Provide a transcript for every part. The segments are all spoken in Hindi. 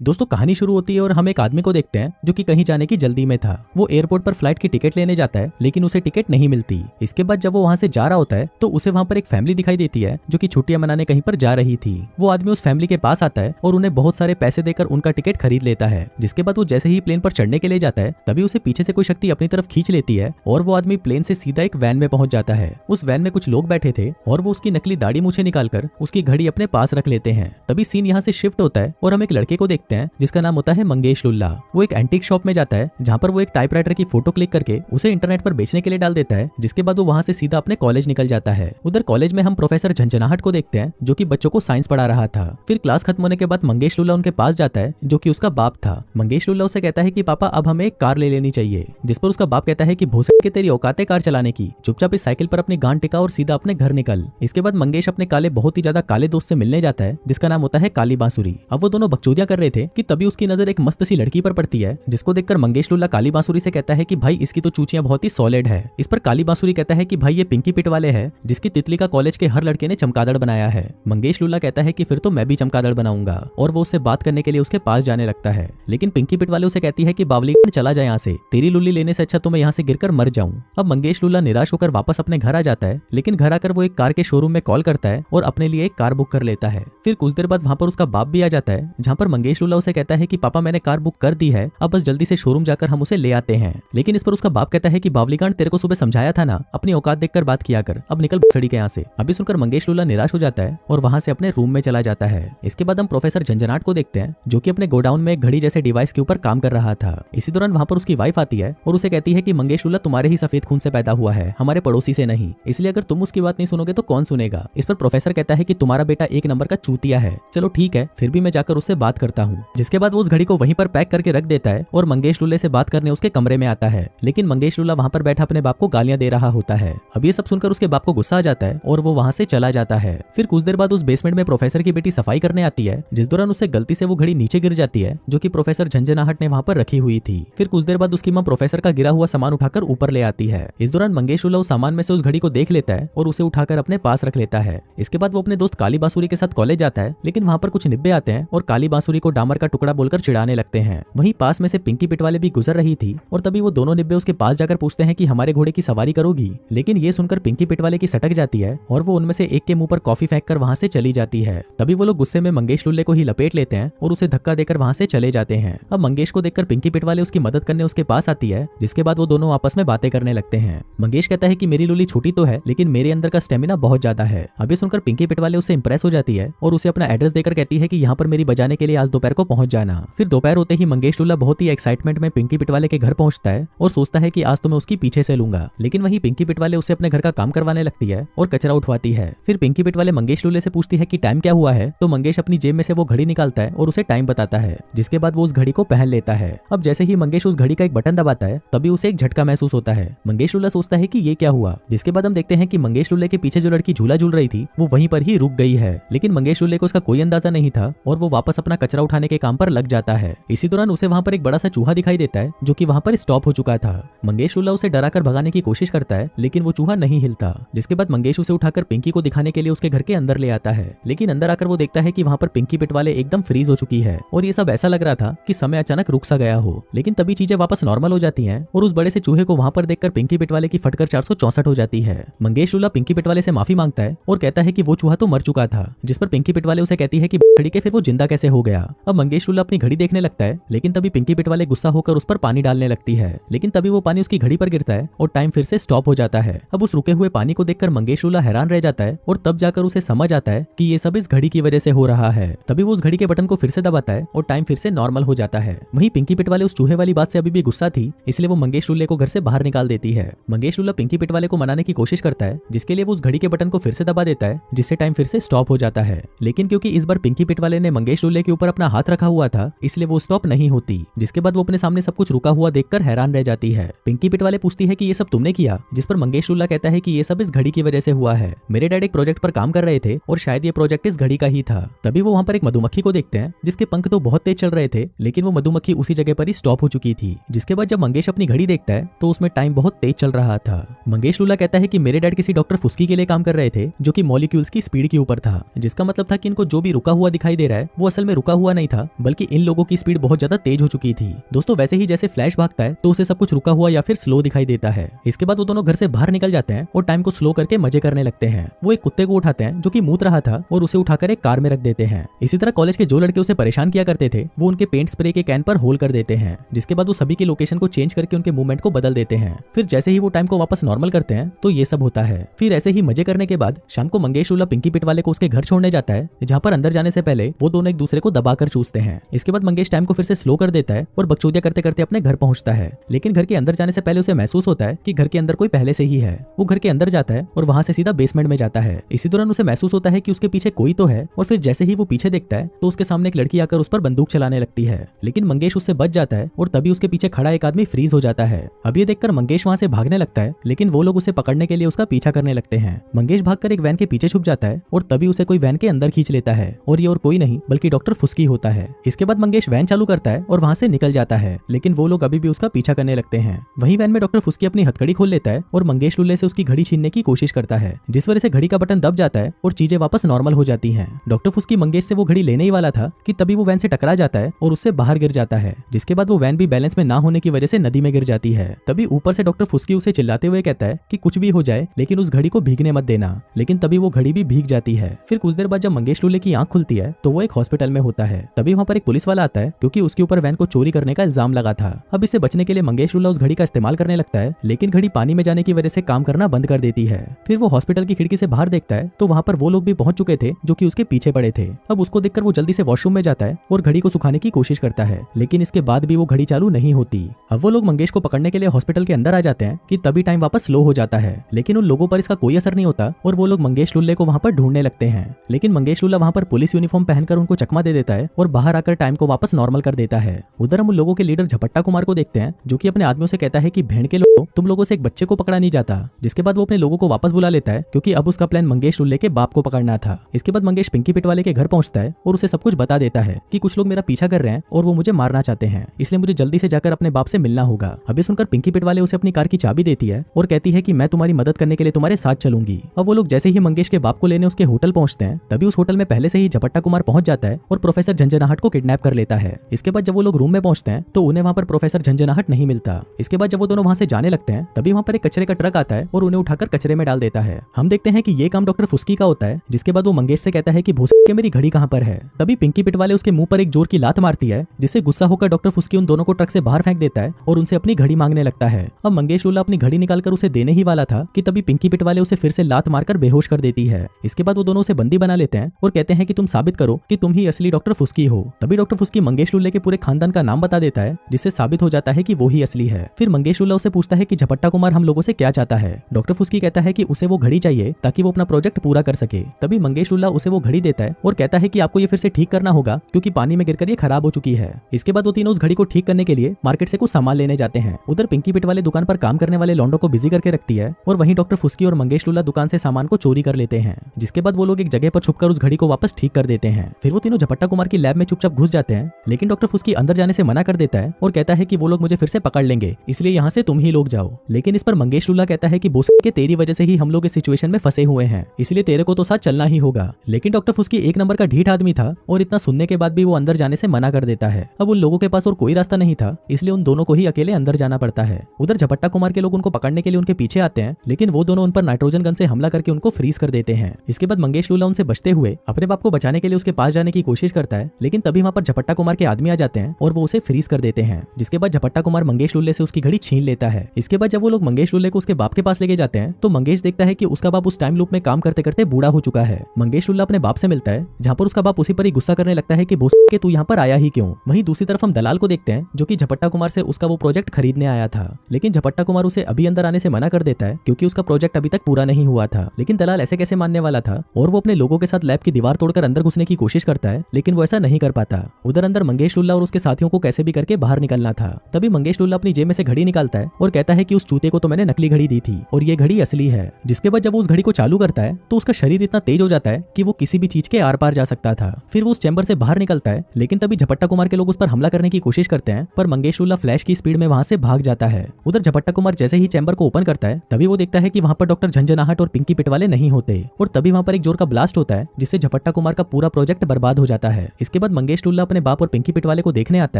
दोस्तों कहानी शुरू होती है और हम एक आदमी को देखते हैं जो कि कहीं जाने की जल्दी में था। वो एयरपोर्ट पर फ्लाइट की टिकट लेने जाता है लेकिन उसे टिकट नहीं मिलती। इसके बाद जब वो वहां से जा रहा होता है तो उसे वहां पर एक फैमिली दिखाई देती है जो कि छुट्टियां मनाने कहीं पर जा रही थी। वो आदमी उस फैमिली के पास आता है और उन्हें बहुत सारे पैसे देकर उनका टिकट खरीद लेता है। जिसके बाद वो जैसे ही प्लेन पर चढ़ने के लिए जाता है तभी उसे पीछे से कोई शक्ति अपनी तरफ खींच लेती है और वो आदमी प्लेन से सीधा एक वैन में पहुंच जाता है। उस वैन में कुछ लोग बैठे थे और वो उसकी नकली दाढ़ी मूछें निकालकर उसकी घड़ी अपने पास रख लेते हैं। तभी सीन यहाँ से शिफ्ट होता है और हम एक लड़के को देखते हैं जिसका नाम होता है मंगेश लुल्ला। वो एक एंटीक शॉप में जाता है जहाँ पर वो एक टाइपराइटर की फोटो क्लिक करके उसे इंटरनेट पर बेचने के लिए डाल देता है। जिसके बाद वो वहाँ से सीधा अपने कॉलेज निकल जाता है। उधर कॉलेज में हम प्रोफेसर झंझनाहट को देखते हैं जो कि बच्चों को साइंस पढ़ा रहा था। फिर क्लास खत्म होने के बाद मंगेश लुल्ला उनके पास जाता है जो कि उसका बाप था। मंगेश लुल्ला उसे कहता है कि पापा अब हमें एक कार ले लेनी चाहिए। जिस पर उसका बाप कहता है कि भोसड़ी के तेरी औकात है कार चलाने की, चुपचाप इस साइकिल पर अपनी गांड टिका और सीधा अपने घर निकल। इसके बाद मंगेश अपने काले बहुत ही ज्यादा काले दोस्त से मिलने जाता है जिसका नाम होता है काली बांसुरी। अब वो दोनों बकचोदियां कर रहे थे कि तभी उसकी नजर एक मस्त सी लड़की पर पड़ती है जिसको देखकर मंगेश लुल्ला काली बांसुरी से कहता है कि भाई इसकी तो चूचियां बहुत ही सॉलिड है। इस पर काली बांसुरी कहता है कि भाई ये पिंकी पिट वाले है जिसकी तितली का कॉलेज के हर लड़के ने चमकादड़ बनाया है। मंगेश लुल्ला कहता है कि फिर तो मैं भी चमकादड़ बनाऊंगा और वो उससे बात करने के लिए उसके पास जाने लगता है। लेकिन पिंकी पिट वाले उसे कहती है कि बावली चला जाए यहाँ से, तेरी लुल्ली लेने से अच्छा तो मैं यहाँ से गिरकर मर जाऊं। अब मंगेश लुल्ला निराश होकर वापस अपने घर आ जाता है लेकिन घर आकर वो एक कार के शोरूम में कॉल करता है और अपने लिए एक कार बुक कर लेता है। फिर कुछ देर बाद वहाँ पर उसका बाप भी आ जाता है जहाँ पर मंगेश लुल्ला उसे कहता है कि पापा मैंने कार बुक कर दी है, अब बस जल्दी से शोरूम जाकर हम उसे ले आते हैं। लेकिन इस पर उसका बाप कहता है कि बावलीकांड तेरे को सुबह समझाया था ना, अपनी औकात देखकर बात किया कर, अब निकल बछड़ी के यहाँ से। अभी सुनकर मंगेश लुल्ला निराश हो जाता है और वहाँ से अपने रूम में चला जाता है। इसके बाद हम प्रोफेसर झंझनाट को देखते हैं जो कि अपने गोडाउन में एक घड़ी जैसे डिवाइस के ऊपर काम कर रहा था। इसी दौरान वहाँ पर उसकी वाइफ आती है और उसे कहती है कि मंगेश लुल्ला तुम्हारे ही सफेद खून से पैदा हुआ है, हमारे पड़ोसी से नहीं, इसलिए अगर तुम उसकी बात नहीं सुनोगे तो कौन सुनेगा। इस पर प्रोफेसर कहता है कि तुम्हारा बेटा एक नंबर का चूतिया है, चलो ठीक है फिर भी मैं जाकर उससे बात करता हूँ। जिसके बाद वो उस घड़ी को वहीं पर पैक करके रख देता है और मंगेश लुल्ले से बात करने उसके कमरे में आता है। लेकिन मंगेश लुल्ला वहाँ पर बैठा अपने बाप को गालियां दे रहा होता है। अब ये सब सुनकर उसके बाप को गुस्सा आ जाता है और वो वहाँ से चला जाता है। फिर कुछ देर बाद उस बेसमेंट में प्रोफेसर की बेटी सफाई करने आती है जिस दौरान उसे गलती से वो घड़ी नीचे गिर जाती है जो कि प्रोफेसर झंझनाहट ने वहाँ पर रखी हुई थी। फिर कुछ देर बाद उसकी मां प्रोफेसर का गिरा हुआ सामान उठाकर ऊपर ले आती है। इस दौरान मंगेश लुल्ला उस सामान में से उस घड़ी को देख लेता है और उसे उठाकर अपने पास रख लेता है। इसके बाद वो अपने दोस्त काली बांसुरी के साथ कॉलेज जाता है लेकिन वहाँ पर कुछ निब्बे आते हैं और काली बांसुरी को डामर का टुकड़ा बोलकर चिढ़ाने लगते हैं। वहीं पास में से पिंकी पिट वाले भी गुजर रही थी और तभी वो दोनों निब्बे उसके पास जाकर पूछते हैं कि हमारे घोड़े की सवारी करोगी। लेकिन ये सुनकर पिंकी पिट वाले की सटक जाती है और वो उनमें से एक के मुंह पर कॉफी फेंककर वहां से चली जाती है। तभी वो लोग गुस्से में मंगेश लुल्ले को ही लपेट लेते हैं और उसे धक्का देकर वहां से चले जाते हैं। अब मंगेश को देखकर पिंकी पिट वाले उसकी मदद करने उसके पास आती है जिसके बाद वो दोनों आपस में बातें करने लगते हैं। मंगेश कहता है कि मेरी लुल्ली छोटी तो है लेकिन मेरे अंदर का स्टेमिना बहुत ज्यादा है। अभी सुनकर पिंकी पिट वाले उससे इंप्रेस हो जाती है और उसे अपना एड्रेस देकर कहती है कि यहाँ पर मेरी बजाने के लिए आज दोपहर को पहुंच जाना। फिर दोपहर होते ही मंगेश लुल्ला बहुत ही एक्साइटमेंट में पिंकी पिट वाले के घर पहुंचता है और सोचता है कि आज तो मैं उसकी पीछे से लूंगा। लेकिन वहीं पिंकी पिट वाले उसे अपने घर का काम करवाने लगती है और कचरा उठवाती है। फिर पिंकी पिट वाले मंगेश लुल्ले से पूछती है कि टाइम क्या हुआ है, तो मंगेश अपनी जेब में से वो घड़ी निकालता है और उसे टाइम बताता है। जिसके बाद वो उस घड़ी को पहन लेता है। अब जैसे ही मंगेश उस घड़ी का एक बटन दबाता है तभी उसे एक झटका महसूस होता है। मंगेश लुल्ला सोचता है कि ये क्या हुआ। जिसके बाद हम देखते हैं कि मंगेश लुल्ले के पीछे जो लड़की झूला झूल रही थी वो वहीं पर ही रुक गई है। लेकिन मंगेश लुल्ले को उसका कोई अंदाजा नहीं था और वो वापस अपना कचरा उठाने के काम पर लग जाता है। इसी दौरान उसे वहाँ पर एक बड़ा सा चूहा दिखाई देता है जो कि वहाँ पर स्टॉप हो चुका था। मंगेश लुल्ला उसे डराकर भगाने की कोशिश करता है लेकिन वो चूहा नहीं हिलता। जिसके बाद मंगेश उसे उठाकर पिंकी को दिखाने के लिए उसके घर के अंदर ले आता है। लेकिन अंदर आकर वो देखता है कि वहाँ पर पिंकी पिट वाले एकदम फ्रीज हो चुकी है और ये सब ऐसा लग रहा था कि समय अचानक रुक सा गया हो। लेकिन तभी चीजें वापस नॉर्मल हो जाती हैं और उस बड़े से चूहे को वहाँ पर देखकर पिंकी पिट वाले की फटकर 464 हो जाती है। मंगेश लुल्ला पिंकी पिट वाले से माफी मांगता है और कहता है कि वो चूहा तो मर चुका था। जिस पर पिंकी पिट वाले उसे कहती है कि घड़ी के फिर वो जिंदा कैसे हो गया। अब मंगेश लुल्ला अपनी घड़ी देखने लगता है लेकिन तभी पिंकी पिट वाले गुस्सा होकर उस पर पानी डालने लगती है। लेकिन तभी वो पानी उसकी घड़ी पर गिरता है और टाइम फिर से स्टॉप हो जाता है। अब उस रुके हुए पानी को देखकर मंगेश लुल्ला हैरान रह जाता है और तब जाकर उसे समझ आता है कि ये सब इस घड़ी की वजह से हो रहा है। तभी वो उस घड़ी के बटन को फिर से दबाता है और टाइम फिर से नॉर्मल हो जाता है। वहीं पिंकी पिट वाले उस चूहे वाली बात से अभी भी गुस्सा थी इसलिए वो मंगेश लुल्ले को घर से बाहर निकाल देती है। मंगेश लुल्ला पिंकी पिट वाले को मनाने की कोशिश करता है जिसके लिए वो उस घड़ी के बटन को फिर से दबा देता है जिससे टाइम फिर से स्टॉप हो जाता है। लेकिन क्योंकि इस बार पिंकी पिट वाले ने मंगेश लुल्ले के ऊपर अपना हाथ रखा हुआ था इसलिए वो स्टॉप नहीं होती। जिसके बाद वो अपने सामने सब कुछ रुका हुआ देखकर हैरान रह जाती है। पिंकी पिट वाले पूछती है कि ये सब तुमने किया। जिस पर मंगेश लुल्ला कहता है कि ये सब इस घड़ी की वजह से हुआ है। मेरे डैड एक प्रोजेक्ट पर काम कर रहे थे और शायद ये प्रोजेक्ट इस घड़ी का ही था। तभी वो वहाँ पर एक मधुमक्खी को देखते हैं जिसके पंख तो बहुत तेज चल रहे थे लेकिन वो मधुमक्खी उसी जगह पर ही स्टॉप हो चुकी थी। जिसके बाद जब मंगेश अपनी घड़ी देखता है तो उसमें टाइम बहुत तेज चल रहा था। मंगेश लुल्ला कहता है कि मेरे डैड किसी डॉक्टर फुस्की के लिए काम कर रहे थे जो कि मॉलिक्यूल्स की स्पीड के ऊपर था, जिसका मतलब था कि इनको जो भी रुका हुआ दिखाई दे रहा है वो असल में रुका हुआ नहीं था, बल्कि इन लोगों की स्पीड बहुत ज्यादा तेज हो चुकी थी। दोस्तों वैसे ही जैसे फ्लैश भागता है तो उसे सब कुछ रुका हुआ या फिर स्लो दिखाई देता है। इसके बाद वो दोनों घर से बाहर निकल जाते हैं और टाइम को स्लो करके मजे करने लगते हैं। वो एक कुत्ते को उठाते हैं जो कि मूत रहा था और उसे उठाकर एक कार में रख देते हैं। इसी तरह कॉलेज के जो लड़के उसे परेशान किया करते थे वो उनके पेंट स्प्रे के कैन पर होल कर देते हैं, जिसके बाद वो सभी की लोकेशन को चेंज करके उनके मूवमेंट को बदल देते हैं। फिर जैसे ही वो टाइम को वापस नॉर्मल करते हैं तो ये सब होता है। फिर ऐसे ही मजे करने के बाद शाम को मंगेश लुल्ला पिंकी पिट वाले को उसके घर छोड़ने जाता है, जहाँ पर अंदर जाने से पहले वो दोनों एक दूसरे को दबाकर चूसते हैं। इसके बाद मंगेश टाइम को फिर से स्लो कर देता है और बकचोदिया करते करते अपने घर पहुंचता है। लेकिन घर के अंदर जाने से पहले उसे महसूस होता है कि घर के अंदर कोई पहले से ही है। वो घर के अंदर जाता है और वहां से सीधा बेसमेंट में जाता है। इसी दौरान उसे महसूस होता है कि उसके पीछे कोई तो है और फिर जैसे ही वो पीछे देखता है तो उसके सामने एक लड़की आकर उस पर बंदूक चलाने लगती है। लेकिन मंगेश उससे बच जाता है और तभी उसके पीछे खड़ा एक आदमी फ्रीज हो जाता है। अब ये देखकर मंगेश वहां से भागने लगता है, लेकिन वो लोग उसे पकड़ने के लिए उसका पीछा करने लगते हैं। मंगेश भागकर एक वैन के पीछे छुप जाता है और तभी उसे कोई वैन के अंदर खींच लेता है और ये और कोई नहीं बल्कि डॉक्टर फुस्की होता है। इसके बाद मंगेश वैन चालू करता है और वहां से निकल जाता है, लेकिन वो लोग अभी भी उसका पीछा करने लगते हैं। वहीं वैन में डॉक्टर फुस्की अपनी हथकड़ी खोल लेता है और मंगेश लुल्ले से उसकी घड़ी छीनने की कोशिश करता है, जिस वजह से घड़ी का बटन दब जाता है और चीजें वापस नॉर्मल हो जाती हैं। डॉक्टर फुस्की मंगेश से वो घड़ी लेने ही वाला था कि तभी वो वैन से टकरा जाता है और उससे बाहर गिर जाता है, जिसके बाद वो वैन भी बैलेंस में ना होने की वजह से नदी में गिर जाती है। तभी ऊपर से डॉक्टर फुस्की उसे चिल्लाते हुए कहता है कि कुछ भी हो जाए लेकिन उस घड़ी को भीगने मत देना। लेकिन तभी वो घड़ी भी भीग जाती है। फिर कुछ देर बाद जब मंगेश लुल्ले की आंख खुलती है तो वो एक हॉस्पिटल में होता है। तभी वहाँ पर एक पुलिस वाला आता है क्योंकि उसके ऊपर वैन को चोरी करने का इल्जाम लगा था। अब इससे बचने के लिए मंगेश लुल्ला उस घड़ी का इस्तेमाल करने लगता है, लेकिन घड़ी पानी में जाने की वजह से काम करना बंद कर देती है। फिर वो हॉस्पिटल की खिड़की से बाहर देखता है तो वहाँ पर वो लोग भी पहुंच चुके थे जो कि उसके पीछे पड़े थे। अब उसको देखकर वो जल्दी से वॉशरूम में जाता है और घड़ी को सुखाने की कोशिश करता है, लेकिन इसके बाद भी वो घड़ी चालू नहीं होती। अब वो लोग मंगेश को पकड़ने के लिए हॉस्पिटल के अंदर आ जाते हैं कि तभी टाइम वापस स्लो हो जाता है, लेकिन उन लोगों पर इसका कोई असर नहीं होता और वो लोग मंगेश लुल्ले को वहाँ पर ढूंढने लगते हैं। लेकिन मंगेश लुल्ला वहाँ पर पुलिस यूनिफॉर्म पहनकर उनको चकमा दे देता है और बाहर आकर टाइम को वापस नॉर्मल कर देता है। उधर हम उन लोगों के लीडर झपट्टा कुमार को देखते हैं जो कि अपने आदमियों से कहता है कि भेड़ के लोगों, तुम लोगों से एक बच्चे को पकड़ा नहीं जाता। जिसके बाद वो अपने लोगों को वापस बुला लेता है क्योंकि अब उसका प्लान मंगेश लुल्ले के बाप को पकड़ना था। इसके बाद मंगेश पिंकी पिट वाले के घर पहुंचता है और उसे सब कुछ बता देता है कि कुछ लोग मेरा पीछा कर रहे हैं और वो मुझे मारना चाहते हैं, इसलिए मुझे जल्दी से जाकर अपने बाप से मिलना होगा। अभी सुनकर पिंकी पिट वाले उसे अपनी कार की चाबी देती है और कहती है कि मैं तुम्हारी मदद करने के लिए तुम्हारे साथ चलूंगी। अब वो लोग जैसे ही मंगेश के बाप को लेने उसके होटल पहुंचते हैं तभी उस होटल में पहले से ही झपट्टा कुमार पहुंच जाता है और प्रोफेसर झंझनाहट को किडनैप कर लेता है। इसके बाद जब वो लोग रूम में पहुंचते हैं तो उन्हें वहां पर प्रोफेसर झंझनाहट नहीं मिलता। इसके बाद जब वो दोनों वहां से जाने लगते हैं तभी वहां पर एक कचरे का ट्रक आता है और उन्हें उठाकर कचरे में डाल देता है। हम देखते हैं कि ये काम डॉक्टर फुस्की का होता है, जिसके बाद वो मंगेश से कहता है कि भूसा के मेरी घड़ी कहां पर है। तभी पिंकी पिट वाले उसके मुंह पर एक जोर की लात मारती है, जिससे गुस्सा होकर डॉक्टर फुस्की उन दोनों को ट्रक से बाहर फेंक देता है और उनसे अपनी घड़ी मांगने लगता है। अब मंगेश लुल्ला अपनी घड़ी निकालकर उसे देने ही वाला था कि तभी पिंकी पिट वाले उसे फिर से लात मारकर बेहोश कर देती है। इसके बाद वो दोनों उसे बंदी बना लेते हैं और कहते हैं कि तुम साबित करो कि तुम ही असली डॉक्टर फुस्की हो। तभी डॉक्टर फुस्की मंगेश लुल्ले के पूरे खानदान का नाम बता देता है, जिससे साबित हो जाता है कि वो ही असली है। फिर मंगेश लुल्ला उसे पूछता है कि झपट्टा कुमार हम लोगों से क्या चाहता है। डॉक्टर फुस्की कहता है कि उसे वो घड़ी चाहिए ताकि वो अपना प्रोजेक्ट पूरा कर सके। तभी मंगेश लुल्ला उसे वो घड़ी देता है और कहता है कि आपको ये फिर से ठीक करना होगा क्योंकि पानी में गिरकर ये खराब हो चुकी है। इसके बाद वो तीनों उस घड़ी को ठीक करने के लिए मार्केट से कुछ सामान लेने जाते हैं। उधर पिंकी पिट वाले दुकान पर काम करने वाले लॉन्डो को बिजी करके रखती है और वहीं डॉक्टर फुस्की और मंगेश लुल्ला दुकान से सामान को चोरी कर लेते हैं, जिसके बाद वो लोग एक जगह पर छुपकर उस घड़ी को वापस ठीक कर देते हैं। फिर वो तीनों झपट्टा कुमार की लैब में चुपचाप घुस जाते हैं, लेकिन डॉक्टर फुस्की अंदर जाने से मना कर देता है और कहता है कि वो लोग मुझे फिर से पकड़ लेंगे, इसलिए यहाँ से तुम ही लोग जाओ। लेकिन इस पर मंगेश लुल्ला कहता है कि बोस के तेरी वजह से ही हम लोग इस सिचुएशन में फंसे हुए हैं, इसलिए तेरे को तो साथ चलना ही होगा। लेकिन डॉक्टर फुस्की एक नंबर का ढीठ आदमी था और इतना सुनने के बाद भी वो अंदर जाने से मना कर देता है। अब उन लोगों के पास और कोई रास्ता नहीं था, इसलिए उन दोनों को ही अकेले अंदर जाना पड़ता है। उधर झपट्टा कुमार के लोग उनको पकड़ने के लिए उनके पीछे आते हैं, लेकिन वो दोनों उन पर नाइट्रोजन गन से हमला करके उनको फ्रीज कर देते हैं। इसके बाद मंगेश लुल्ला उनसे बचते हुए अपने बाप को बचाने के लिए उसके पास जाने की कोशिश करता है, लेकिन तभी वहां पर झपट्टा कुमार के आदमी आ जाते हैं और वो उसे फ्रीज कर देते हैं, जिसके बाद झपट्टा कुमार मंगेश लुल्ले से उसकी घड़ी छीन लेता है। इसके बाद जब वो लोग मंगेश लुल्ले को उसके बाप के पास लेके जाते हैं तो मंगेश देखता है कि उसका बाप उस टाइम लूप में काम करते करते बूढ़ा हो चुका है। मंगेश लुल्ला अपने बाप से मिलता है, जहाँ पर उसका बाप उसी पर ही गुस्सा करने लगता है कि बोस के तू यहाँ पर आया ही क्यों। वहीं दूसरी तरफ हम दलाल को देखते हैं जो कि झपट्टा कुमार से उसका वो प्रोजेक्ट खरीदने आया था, लेकिन झपट्टा कुमार उसे अभी अंदर आने से मना कर देता है क्योंकि उसका प्रोजेक्ट अभी तक पूरा नहीं हुआ था। लेकिन दलाल ऐसे कैसे मानने वाला था और वो अपने लोगों के साथ लैब की दीवार तोड़कर अंदर घुसने की कोशिश करता है, लेकिन वो ऐसा नहीं कर पाता। उधर अंदर मंगेश लुल्ला और उसके साथियों को कैसे भी करके बाहर निकलना था। तभी मंगेश लुल्ला अपनी जेब में से घड़ी निकालता है और कहता है कि उस चूते को तो मैंने नकली घड़ी दी थी और ये घड़ी असली है। जिसके बाद जब वो उस घड़ी को चालू करता है तो उसका शरीर इतना तेज हो जाता है कि वो किसी भी चीज के आर पार जा सकता था। फिर वो उस चैम्बर से बाहर निकलता है, लेकिन तभी झपट्टा कुमार के लोग उस पर हमला करने की कोशिश करते हैं, पर मंगेशुल्ला फ्लैश की स्पीड में वहां से भाग जाता है। उधर झपट्टा कुमार जैसे ही चैम्बर को ओपन करता है तभी वो देखता है कि वहां पर डॉक्टर झंझनाहट और पिंकी पिटवाले नहीं होते, और तभी वहां पर एक जोर का ब्लास्ट होता है जिससे झपट्टा कुमार का पूरा प्रोजेक्ट बर्बाद हो जाता है। इसके बाद मंगेशुल्ला अपने बाप और पिंकी पिटवाले को देखने आता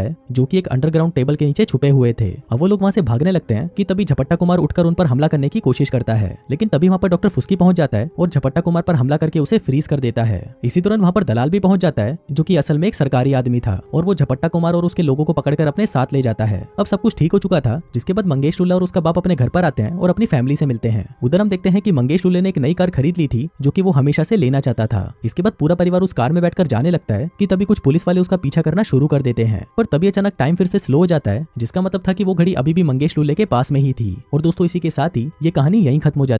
है जो कि एक अंडरग्राउंड टेबल के नीचे छुपे हुए थे। अब वो लोग वहां से भागने लगते हैं कि तभी झपट्टा कुमार उठकर उन पर हमला करने की कोशिश करता है, लेकिन तभी वहां पर डॉक्टर फुस्की पहुंच जाता है और झपट्टा कुमार पर हमला करके उसे फ्रीज कर देता है। इसी दौरान वहां पर दलाल भी पहुंच जाता है जो कि असल में एक सरकारी आदमी था, और वो झपट्टा कुमार और उसके लोगों को पकड़कर अपने साथ ले जाता है। अब सब कुछ ठीक हो चुका था, जिसके बाद मंगेशुल्ला और उसका बाप अपने घर पर आते हैं और अपनी फैमिली से मिलते हैं। उधर हम देखते हैं कि मंगेशुल्ले ने एक नई कार खरीद ली थी जो कि वो हमेशा से लेना चाहता था। इसके बाद पूरा परिवार उस कार में बैठकर जाने लगता है कि तभी कुछ पुलिस वाले उसका पीछा करना शुरू कर देते हैं, पर तभी अचानक टाइम फिर से स्लो हो जाता है, जिसका मतलब था कि वो घड़ी अभी भी मंगेशुल्ले के पास में ही थी। और दोस्तों, इसी के साथ ही ये कहानी यहीं खत्म हो जाती है।